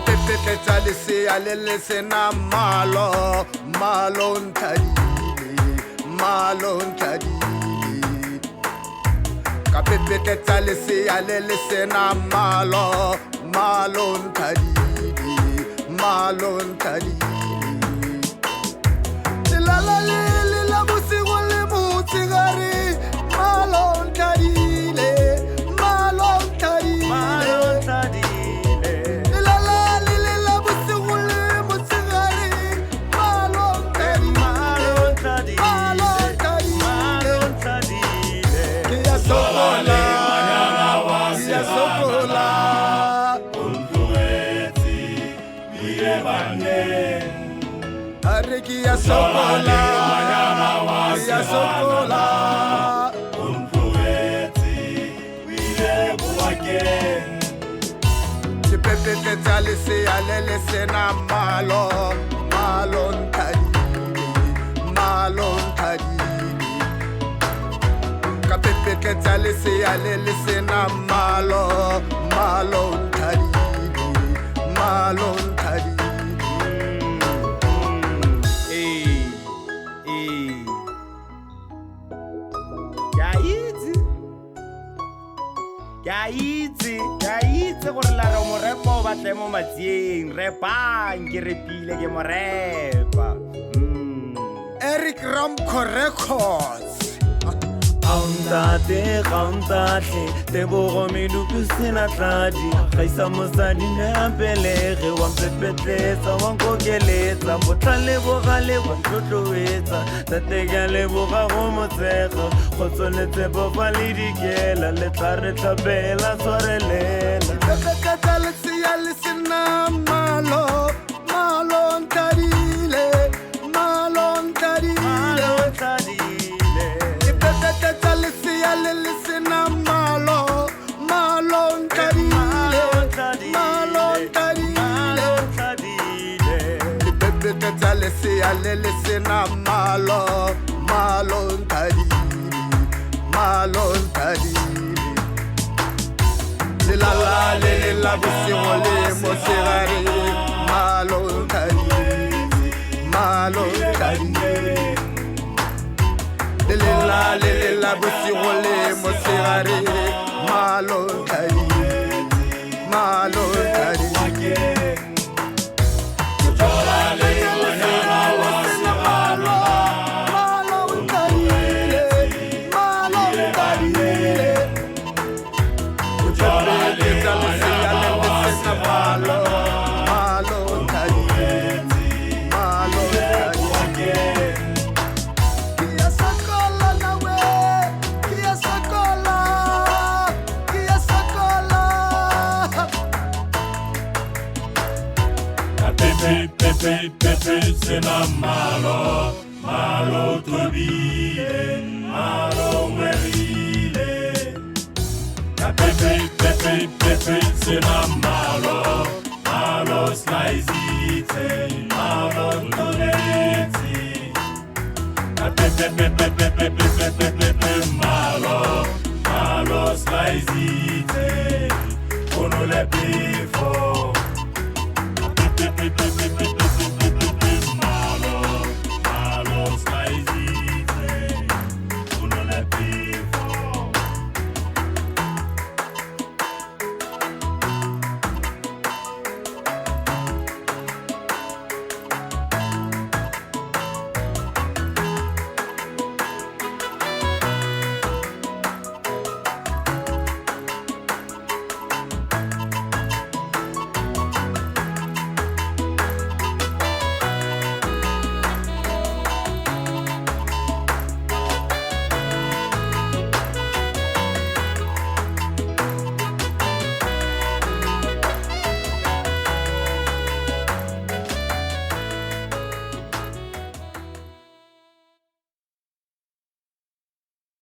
pepetletsa lesea le le sena malo, malo nthadile, malo nthadile. Ka pepetletsa lesea le le sena malo, malo nthadile, malo nthadile. Lelala le la bosigo le motshegare, malo nthadile, malo nthadile, malo nthadile. Ya sokola, ya sokola. Pepetletsa lesea le le sena malo, malo nthadile, malo nthadile. Ka pepetletsa lesea le le sena malo, malo nthadile, malo nthadile. Ke a itse gore la re morepa o batle mo matsieng repang ke repile ke morepa Eric Ramco Records. Gauntatle tebogo meduku sena tladi gaisa mosadi ne apelege wa mpepetletsa wa nkokeletsa botlale bogale wa ntlotloetsa tateka leboga go motsega go tsonetse bofa le dikela le tla re tlhabela tshwarelela Pepetletsa lesea le sena malo, malo nthadile, malo nthadile. Pepetletsa lesea le le sena malo, malo nthadile, malo nthadile. Pepetletsa lesea le le sena malo, malo nthadile, malo nthadile. Lelala le la bosigo le motshegare, malo nthadile, malo nthadile. Lelala le la bosigo le motshegare, malo nthadile, malo nthadile. Pepe sena malo, malo tobile, malo merile. Pepe sena malo, malo slicite, malo toneliti. Pepe malo, malo slicite, uno le pifo. Pepe